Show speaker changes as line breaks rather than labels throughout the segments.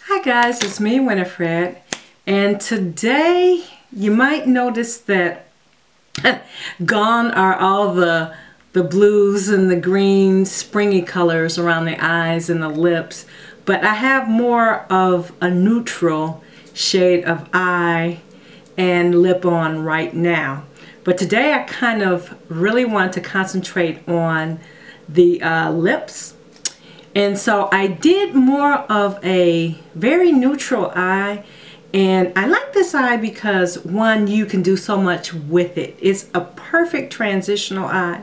Hi guys, it's me, Winifred, and today you might notice that gone are all the blues and the green springy colors around the eyes and the lips, but I have more of a neutral shade of eye and lip on right now. But today I kind of really want to concentrate on the lips. And so I did more of a very neutral eye, and I like this eye because one, you can do so much with it. It's a perfect transitional eye.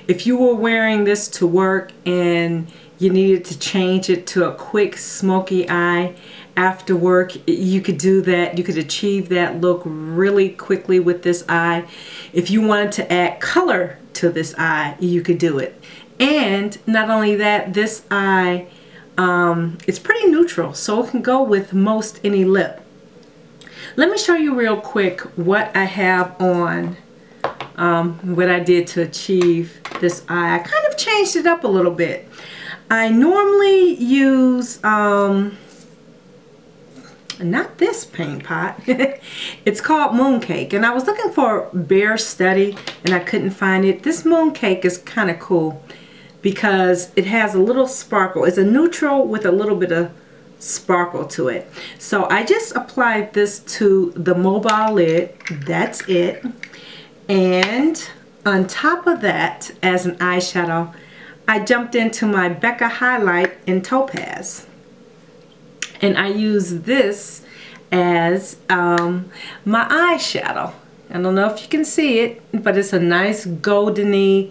If you were wearing this to work and you needed to change it to a quick smoky eye after work, you could do that. You could achieve that look really quickly with this eye. If you wanted to add color to this eye, you could do it. And not only that, this eye it's pretty neutral, so it can go with most any lip. Let me show you real quick what I have on, what I did to achieve this eye. I kind of changed it up a little bit. I normally use not this paint pot. It's called Mooncake, and I was looking for Bare Study and I couldn't find it. This Mooncake is kind of cool because it has a little sparkle. It's a neutral with a little bit of sparkle to it. So I just applied this to the mobile lid. That's it. And on top of that, as an eyeshadow, I jumped into my Becca highlight in Topaz. And I use this as my eyeshadow. I don't know if you can see it, but it's a nice goldeny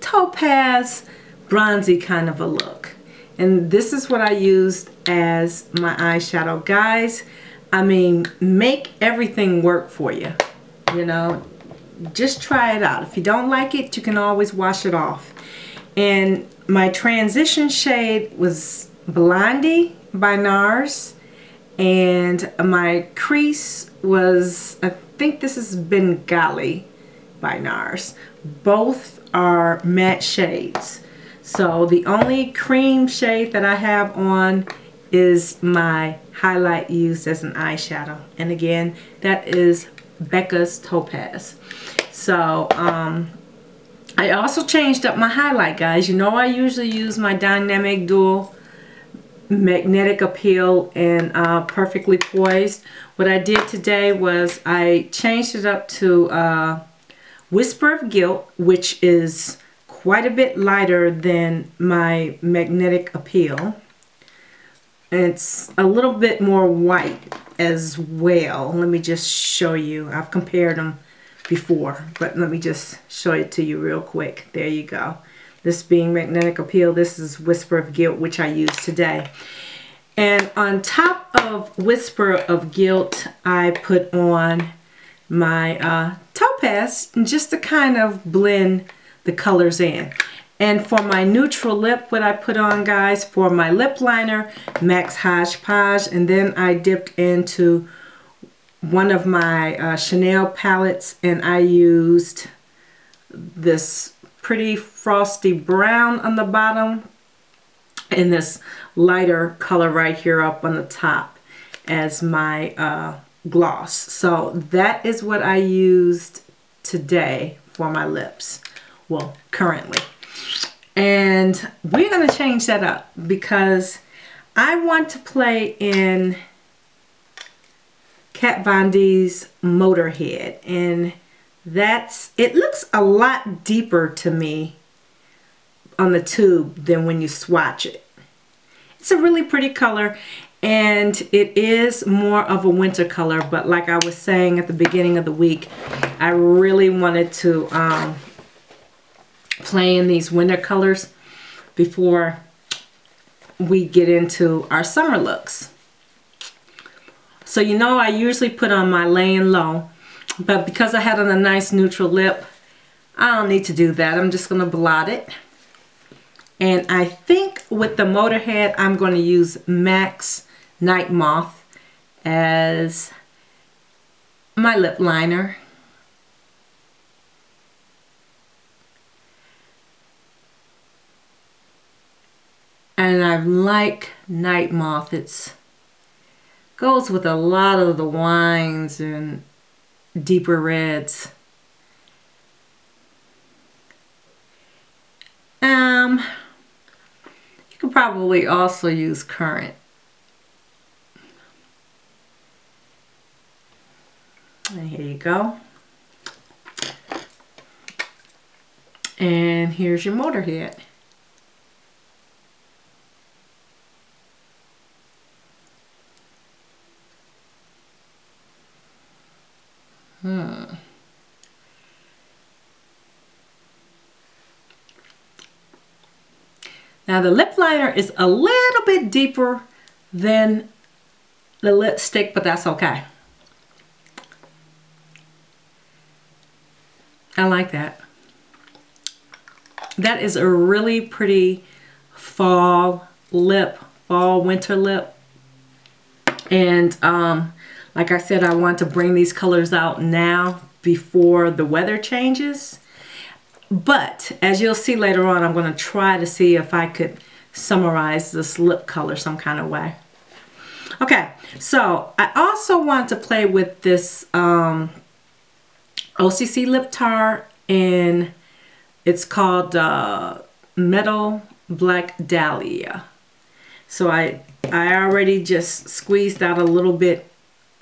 topaz bronzy kind of a look. And this is what I used as my eyeshadow. Guys, I mean, make everything work for you. You know, just try it out. If you don't like it, you can always wash it off. And my transition shade was Blondie by Nars, and my crease was, I think this is Bengali by Nars. Both are matte shades. So the only cream shade that I have on is my highlight used as an eyeshadow. And again, that is Becca's Topaz. So I also changed up my highlight, guys. You know, I usually use my Dynamic Dual Magnetic Appeal and Perfectly Poised. What I did today was I changed it up to Whisper of Guilt, which is quite a bit lighter than my Magnetic Appeal. It's a little bit more white as well. Let me just show you. I've compared them before, but let me just show it to you real quick. There you go. This being Magnetic Appeal, this is Whisper of Guilt, which I used today. And on top of Whisper of Guilt, I put on my Topaz just to kind of blend the colors in. And for my neutral lip, what I put on, guys, for my lip liner, Max Hodgepodge, and then I dipped into one of my Chanel palettes, and I used this pretty frosty brown on the bottom and this lighter color right here up on the top as my gloss. So that is what I used today for my lips. Well, currently. And we're going to change that up because I want to play in Kat Von D's Motorhead, and it looks a lot deeper to me on the tube than when you swatch it. It's a really pretty color, and it is more of a winter color, but like I was saying at the beginning of the week, I really wanted to play in these winter colors before we get into our summer looks. So you know, I usually put on my Laying Low, but because I had on a nice neutral lip, I don't need to do that. I'm just going to blot it. And I think with the Motorhead, I'm going to use Max Night Moth as my lip liner. And I like Night Moth. It's Goes with a lot of the wines and deeper reds. You could probably also use currant. And here you go. And here's your Motorhead. Now the lip liner is a little bit deeper than the lipstick, but that's okay. I like that. That is a really pretty fall lip, fall winter lip. And like I said, I want to bring these colors out now before the weather changes. But as you'll see later on, I'm going to try to see if I could summarize this lip color some kind of way. Okay, so I also want to play with this OCC lip tar, and it's called Metal Black Dahlia. So I already just squeezed out a little bit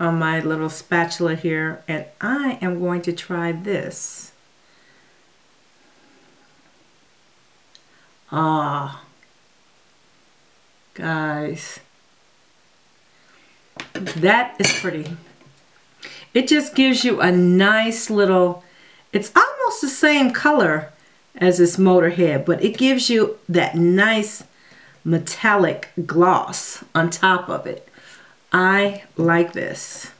on my little spatula here, and I am going to try this. Ah, guys, that is pretty. It just gives you a nice little, it's almost the same color as this Motorhead, but it gives you that nice metallic gloss on top of it. I like this.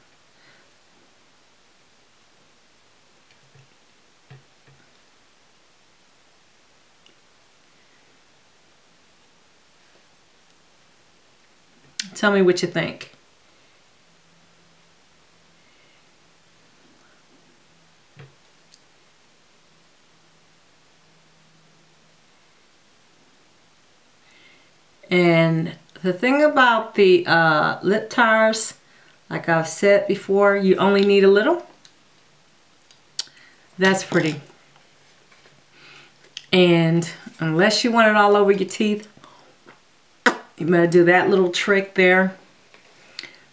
Tell me what you think. And the thing about the lip tars, like I've said before, you only need a little. That's pretty. And unless you want it all over your teeth, you better do that little trick there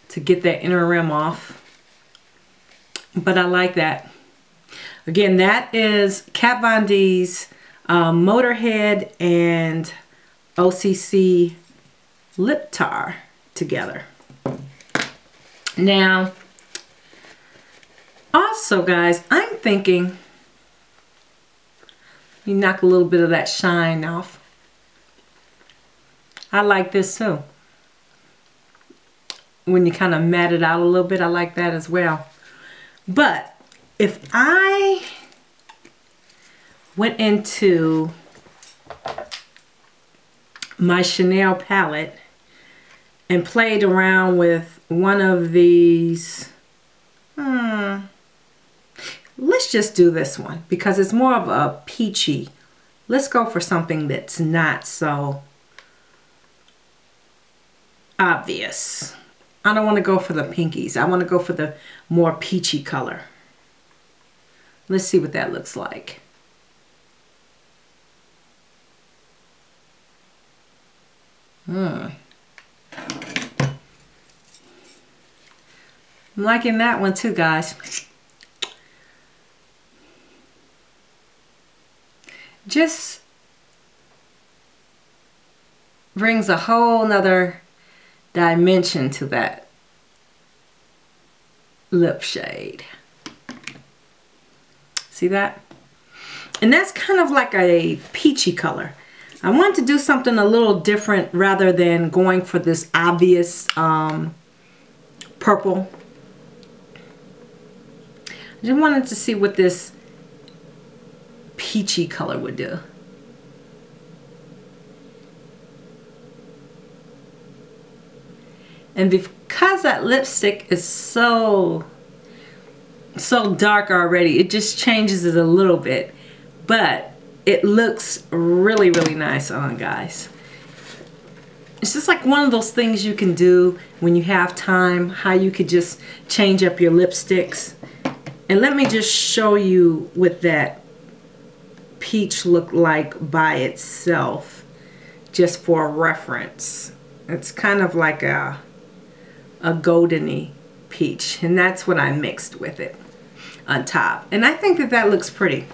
to get that inner rim off. But I like that. Again, that is Kat Von D's Motorhead and OCC lip tar together. Now, also guys, I'm thinking, you knock a little bit of that shine off. I like this too. When you kind of mat it out a little bit, I like that as well. But if I went into my Chanel palette and played around with one of these, let's just do this one because it's more of a peachy. Let's go for something that's not so obvious. I don't want to go for the pinkies. I want to go for the more peachy color. Let's see what that looks like. I'm liking that one too, guys. Just brings a whole nother dimension to that lip shade. See that? And that's kind of like a peachy color. I want to do something a little different rather than going for this obvious purple. I just wanted to see what this peachy color would do. And because that lipstick is so dark already, it just changes it a little bit. But it looks really, really nice on, guys. It's just like one of those things you can do when you have time, how you could just change up your lipsticks. And let me just show you what that peach looked like by itself, just for reference. It's kind of like a goldeny peach, and that's what I mixed with it on top. And I think that that looks pretty.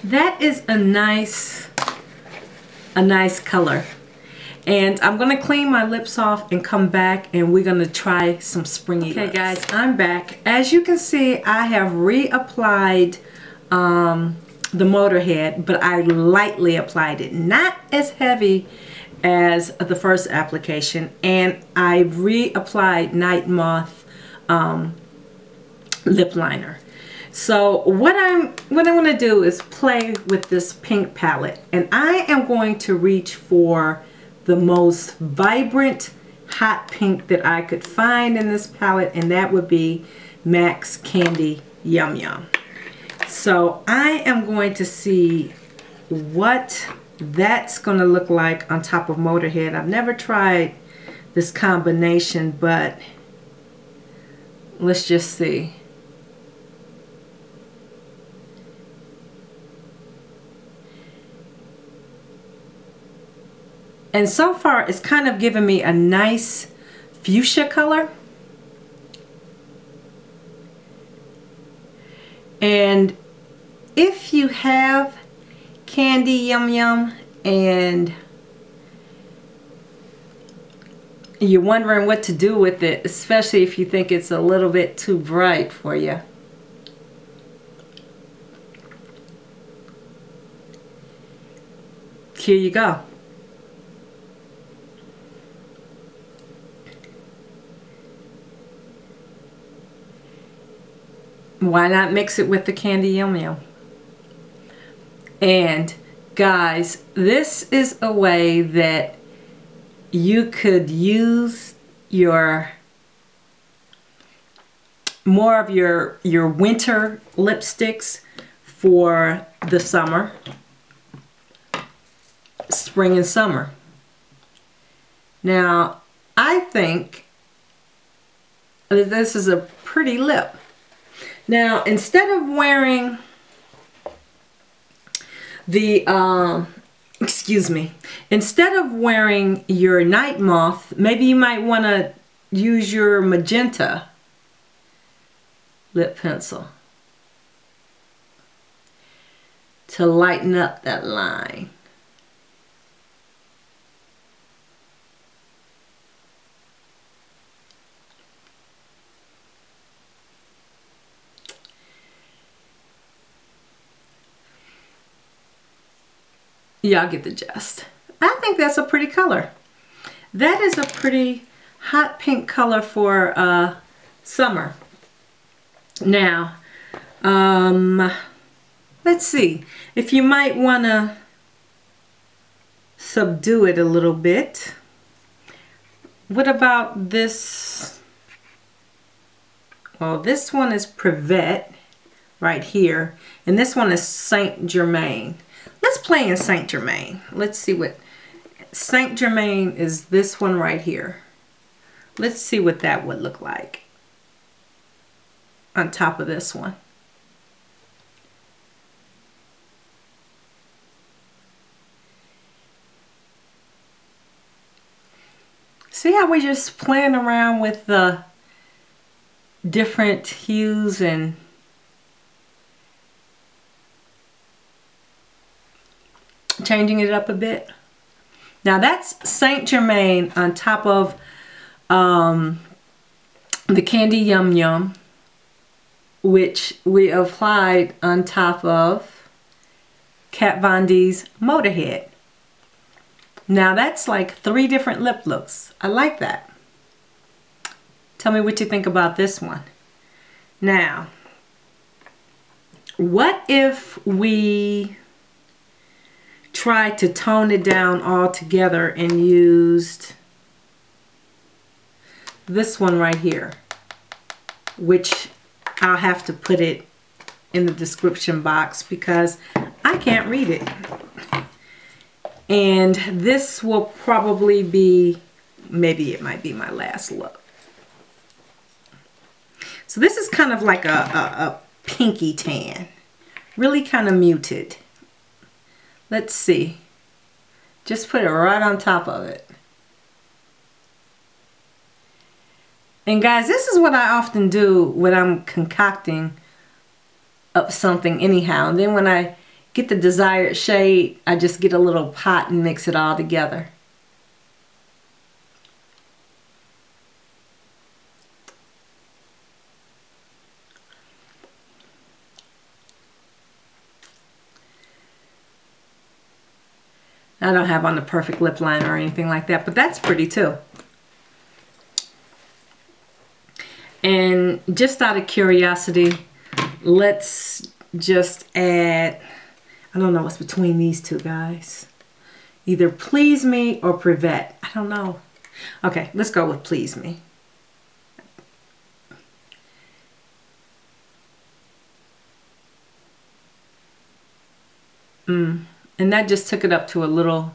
That is a nice color. And I'm gonna clean my lips off and come back, and we're gonna try some springy lips. Okay guys, I'm back. As you can see, I have reapplied the Motorhead, but I lightly applied it, not as heavy as the first application. And I reapplied Night Moth lip liner. So what I'm gonna do is play with this pink palette, and I am going to reach for the most vibrant hot pink that I could find in this palette, and that would be MAC's Candy Yum Yum. So I am going to see what that's going to look like on top of Motorhead. I've never tried this combination, but let's just see. And so far, it's kind of giving me a nice fuchsia color. And if you have Candy Yum Yum and you're wondering what to do with it, especially if you think it's a little bit too bright for you, here you go. Why not mix it with the Candy Yum Yum? And guys, this is a way that you could use your more of your winter lipsticks for the summer, spring and summer. Now, I think this is a pretty lip. Now, instead of wearing the, instead of wearing your Night Moth, maybe you might want to use your magenta lip pencil to lighten up that line. Y'all get the gist. I think that's a pretty color. That is a pretty hot pink color for summer. Now, let's see. If you might want to subdue it a little bit. What about this? Well, this one is Privet right here. And this one is Saint Germain. Let's play in Saint Germain. Let's see what Saint Germain is. This one right here. Let's see what that would look like on top of this one. See how we're just playing around with the different hues and changing it up a bit. Now that's Saint Germain on top of the Candy Yum Yum, which we applied on top of Kat Von D's Motorhead. Now that's like 3 different lip looks. I like that. Tell me what you think about this one. Now, what if we tried to tone it down altogether and used this one right here, which I'll have to put it in the description box because I can't read it. And this will probably be, maybe it might be my last look. So this is kind of like a pinky tan. Really kind of muted. Let's see. Just put it right on top of it. And guys, this is what I often do when I'm concocting up something anyhow. And then when I get the desired shade, I just get a little pot and mix it all together. I don't have on the perfect lip liner or anything like that, but that's pretty too. And just out of curiosity, let's just add, I don't know what's between these two guys. Either Please Me or Privet. I don't know. Okay, let's go with Please Me. And that just took it up to a little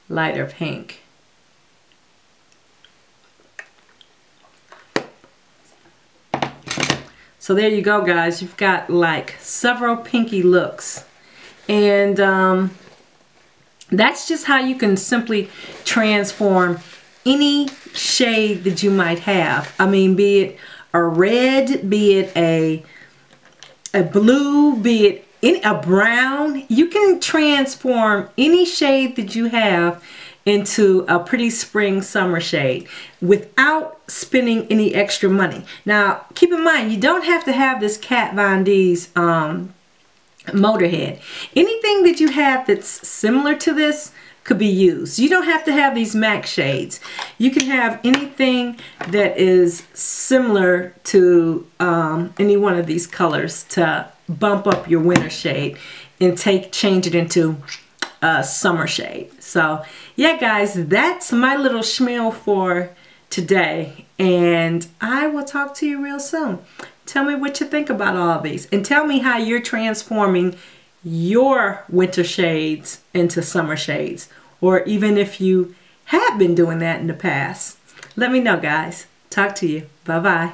lighter pink. So there you go, guys. You've got like several pinky looks. And that's just how you can simply transform any shade that you might have. I mean, be it a red, be it a blue, be it a brown. You can transform any shade that you have into a pretty spring summer shade without spending any extra money. Now keep in mind, you don't have to have this Kat Von D's Motorhead. Anything that you have that's similar to this could be used. You don't have to have these MAC shades. You can have anything that is similar to any one of these colors to bump up your winter shade and change it into a summer shade. So yeah, guys, that's my little schmeal for today, and I will talk to you real soon. Tell me what you think about all of these, and tell me how you're transforming your winter shades into summer shades, or even if you have been doing that in the past. Let me know, guys. Talk to you. Bye-bye.